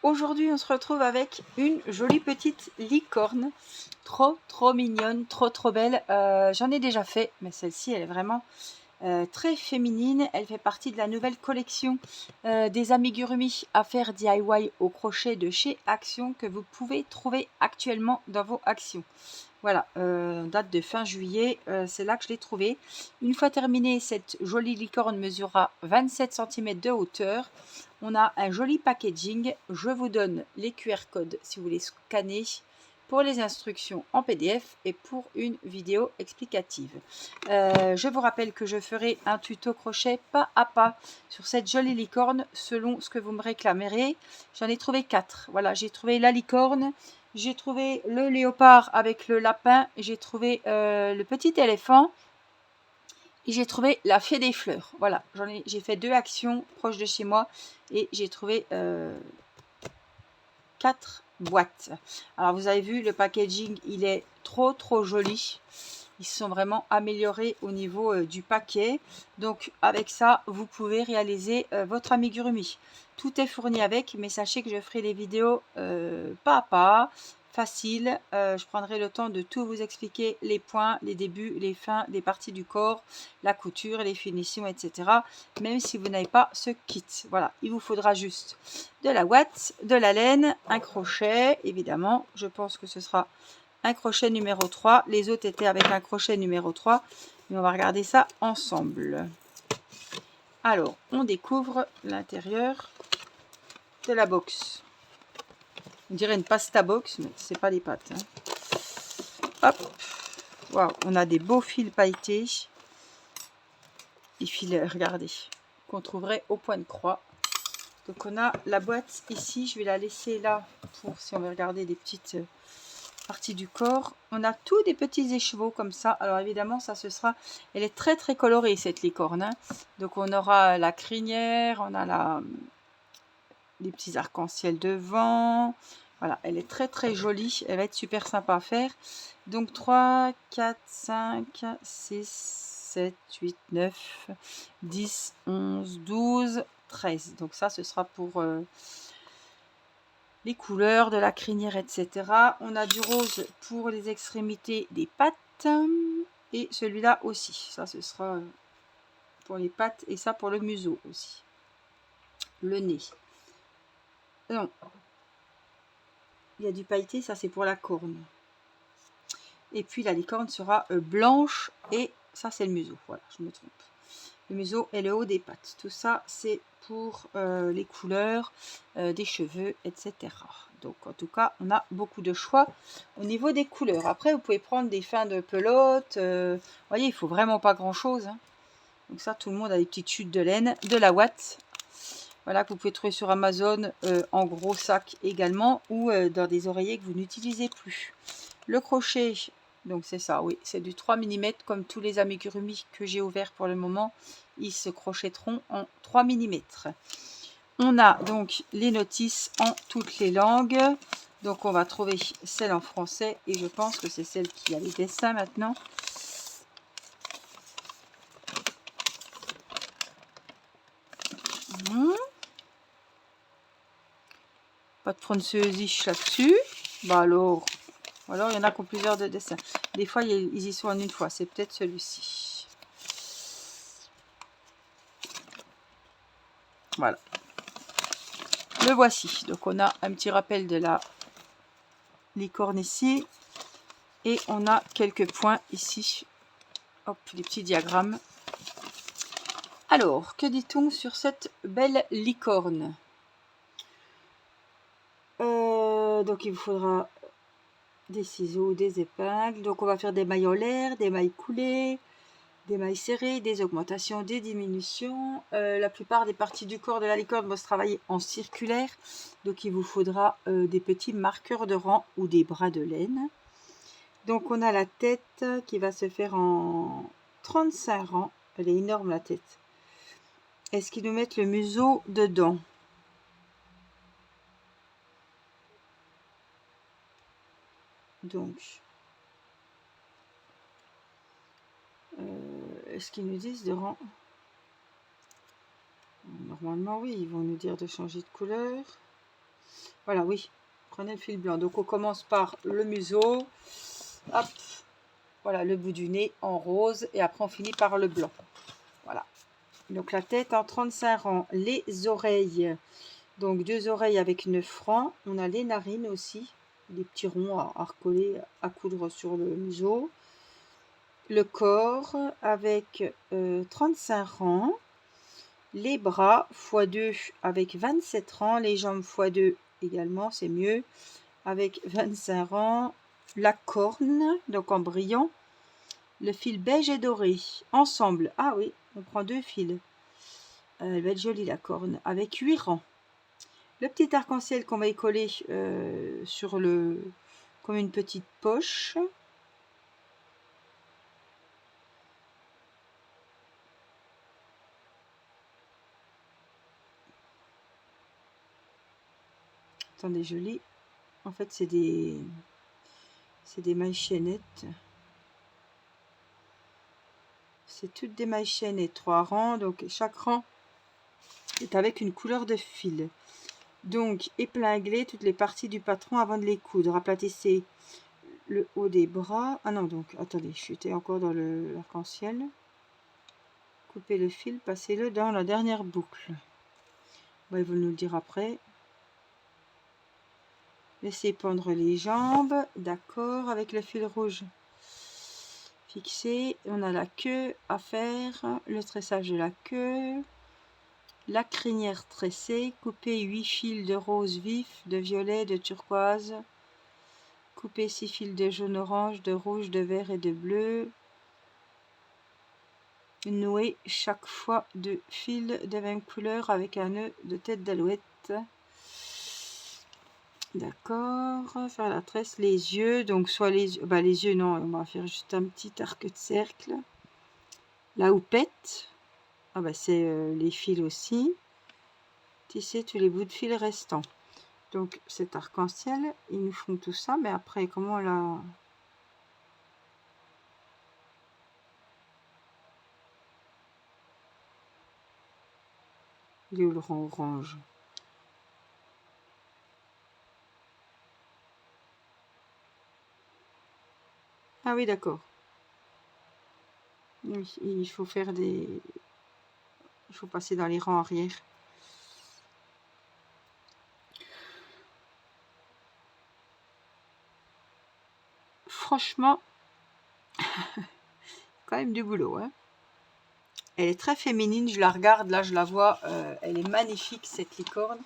Aujourd'hui on se retrouve avec une jolie petite licorne, trop mignonne, trop belle. J'en ai déjà fait, mais celle-ci elle est vraiment très féminine. Elle fait partie de la nouvelle collection des amigurumi à faire DIY au crochet de chez Action, que vous pouvez trouver actuellement dans vos actions. Voilà, date de fin juillet, c'est là que je l'ai trouvé. Une fois terminée, cette jolie licorne mesurera 27 cm de hauteur. On a un joli packaging. Je vous donne les QR codes si vous voulez scanner pour les instructions en PDF et pour une vidéo explicative. Je vous rappelle que je ferai un tuto crochet pas à pas sur cette jolie licorne selon ce que vous me réclamerez. J'en ai trouvé 4. Voilà, j'ai trouvé la licorne. J'ai trouvé le léopard avec le lapin, j'ai trouvé le petit éléphant et j'ai trouvé la fée des fleurs. Voilà, j'ai fait 2 actions proches de chez moi et j'ai trouvé 4 boîtes. Alors vous avez vu, le packaging, il est trop joli. Ils se sont vraiment améliorés au niveau du paquet. Donc avec ça, vous pouvez réaliser votre amigurumi. Tout est fourni avec, mais sachez que je ferai des vidéos pas à pas, facile. Je prendrai le temps de tout vous expliquer, les points, les débuts, les fins, les parties du corps, la couture, les finitions, etc. Même si vous n'avez pas ce kit. Voilà, il vous faudra juste de la ouate, de la laine, un crochet, évidemment. Je pense que ce sera un crochet numéro 3. Les autres étaient avec un crochet numéro 3. Mais on va regarder ça ensemble. Alors, on découvre l'intérieur de la box. On dirait une pasta box, mais c'est pas des pâtes. Hop. Waouh, on a des beaux fils pailletés. Des fils, regardez, qu'on trouverait au point de croix. Donc on a la boîte ici. Je vais la laisser là pour si on veut regarder des petites partie du corps. On a tous des petits écheveaux comme ça. Alors évidemment ça ce sera, elle est très colorée cette licorne, hein. Donc on aura la crinière, on a les petits arcs-en-ciel devant. Voilà, elle est très jolie, elle va être super sympa à faire. Donc 3 4 5 6 7 8 9 10 11 12 13. Donc ça ce sera pour les couleurs de la crinière, etc. On a du rose pour les extrémités des pattes. Et celui-là aussi. Ça, ce sera pour les pattes. Et ça, pour le museau aussi. Le nez. Non. Il y a du pailleté. Ça, c'est pour la corne. Et puis, la licorne sera blanche. Et ça, c'est le museau. Voilà, je me trompe. Le museau et le haut des pattes. Tout ça, c'est pour les couleurs des cheveux, etc. Donc, en tout cas, on a beaucoup de choix au niveau des couleurs. Après, vous pouvez prendre des fins de pelote. Vous voyez, il faut vraiment pas grand-chose, hein. Donc ça, tout le monde a des petites chutes de laine. De la ouate. Voilà, que vous pouvez trouver sur Amazon en gros sac également. Ou dans des oreillers que vous n'utilisez plus. Le crochet, donc c'est ça, oui. C'est du 3 mm comme tous les amigurumi que j'ai ouverts pour le moment. Ils se crochetteront en 3 mm. On a donc les notices en toutes les langues. Donc on va trouver celle en français et je pense que c'est celle qui a les dessins maintenant. Pas de französisch là-dessus. Bah alors il y en a qui ont plusieurs de dessins. Des fois ils y sont en une fois. C'est peut-être celui-ci. Voilà. Le voici. Donc on a un petit rappel de la licorne ici. Et on a quelques points ici. Hop, les petits diagrammes. Alors, que dit-on sur cette belle licorne? Donc il vous faudra des ciseaux, des épingles. Donc on va faire des mailles en l'air, des mailles coulées, des mailles serrées, des augmentations, des diminutions. La plupart des parties du corps de la licorne vont se travailler en circulaire. Donc il vous faudra des petits marqueurs de rang ou des bras de laine. Donc on a la tête qui va se faire en 35 rangs. Elle est énorme la tête. Est-ce qu'ils nous mettent le museau dedans? Donc, est-ce qu'ils nous disent de rang? Normalement oui, ils vont nous dire de changer de couleur. Voilà, oui. Prenez le fil blanc. Donc, on commence par le museau. Hop. Voilà, le bout du nez en rose. Et après, on finit par le blanc. Voilà. Donc, la tête en 35 rangs. Les oreilles. Donc, 2 oreilles avec 9 francs. On a les narines aussi. Des petits ronds à recoller, à coudre sur le museau. Le corps avec 35 rangs. Les bras x2 avec 27 rangs. Les jambes x2 également, c'est mieux. Avec 25 rangs. La corne, donc en brillant. Le fil beige et doré. Ensemble. Ah oui, on prend 2 fils. Elle va être jolie la corne. Avec 8 rangs. Le petit arc-en-ciel qu'on va y coller sur le... comme une petite poche. Attendez, je lis. En fait, c'est des mailles chaînettes. C'est toutes des mailles chaînettes, 3 rangs. Donc, chaque rang est avec une couleur de fil. Donc, épinglez toutes les parties du patron avant de les coudre. Aplatissez le haut des bras. Ah non, donc, attendez, j'étais encore dans l'arc-en-ciel. Coupez le fil, passez-le dans la dernière boucle. Bon, ils vont nous le dire après. Laissez pendre les jambes, d'accord, avec le fil rouge fixé. On a la queue à faire, le tressage de la queue, la crinière tressée, couper 8 fils de rose vif, de violet, de turquoise, couper 6 fils de jaune orange, de rouge, de vert et de bleu, nouer chaque fois 2 fils de même couleur avec un nœud de tête d'alouette. D'accord, faire la tresse, les yeux, donc soit les yeux, non, on va faire juste un petit arc de cercle. La houppette, ah bah c'est les fils aussi. Tisser tous les bouts de fil restants. Donc cet arc-en-ciel, ils nous font tout ça, mais après, comment la... Il est où le rang orange? Ah oui, d'accord. Oui, il faut faire des... Il faut passer dans les rangs arrière. Franchement, quand même du boulot, hein. Elle est très féminine, je la regarde, là je la vois, elle est magnifique cette licorne.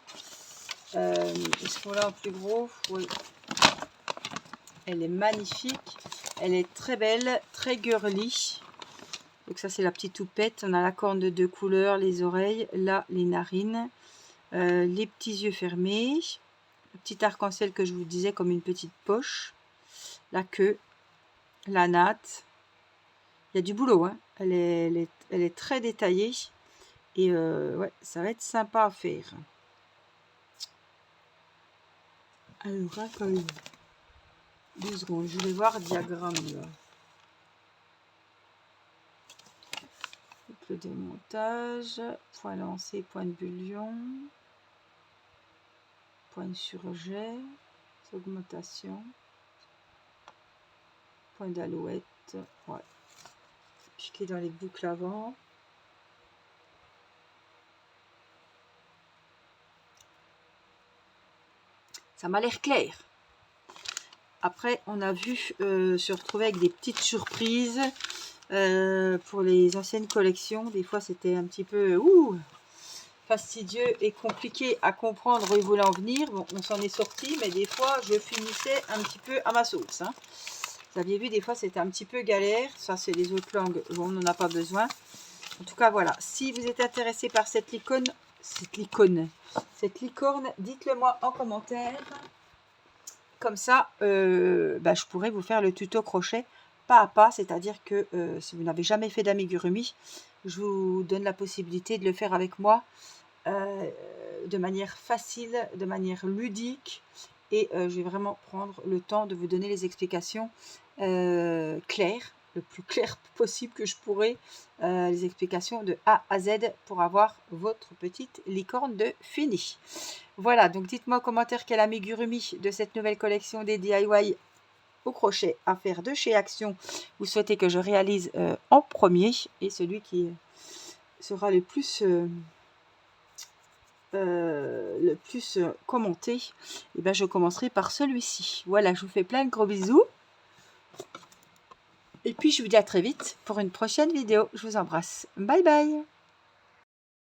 Est-ce qu'on l'a en plus gros? Oui. Elle est magnifique, elle est très belle, très girly. Donc ça c'est la petite houppette, on a la corne de 2 couleurs, les oreilles, là les narines, les petits yeux fermés, le petit arc-en-ciel que je vous disais comme une petite poche, la queue, la natte. Il y a du boulot, hein. Elle est très détaillée et ouais, ça va être sympa à faire. Alors, quand même. 2 secondes, je vais voir le diagramme là. Le démontage, point lancé, point de bullion, point de surjet, augmentation, point d'alouette, ouais. Piquer dans les boucles avant. Ça m'a l'air clair. Après, on a vu se retrouver avec des petites surprises pour les anciennes collections. Des fois, c'était un petit peu fastidieux et compliqué à comprendre où ils voulaient en venir. Bon, on s'en est sorti, mais des fois, je finissais un petit peu à ma sauce. Hein. Vous aviez vu, des fois, c'était un petit peu galère. Ça, c'est les autres langues. Bon, on n'en a pas besoin. En tout cas, voilà. Si vous êtes intéressé par cette licorne, dites-le moi en commentaire. Comme ça, je pourrais vous faire le tuto crochet pas à pas. C'est-à-dire que si vous n'avez jamais fait d'amigurumi, je vous donne la possibilité de le faire avec moi de manière facile, de manière ludique. Et je vais vraiment prendre le temps de vous donner les explications claires le plus clair possible que je pourrai les explications de A à Z pour avoir votre petite licorne de fini. Voilà, donc dites-moi en commentaire quel amigurumi de cette nouvelle collection des DIY au crochet à faire de chez Action vous souhaitez que je réalise en premier, et celui qui sera le plus commenté, et ben je commencerai par celui-ci. Voilà, je vous fais plein de gros bisous. Et puis je vous dis à très vite pour une prochaine vidéo. Je vous embrasse. Bye bye.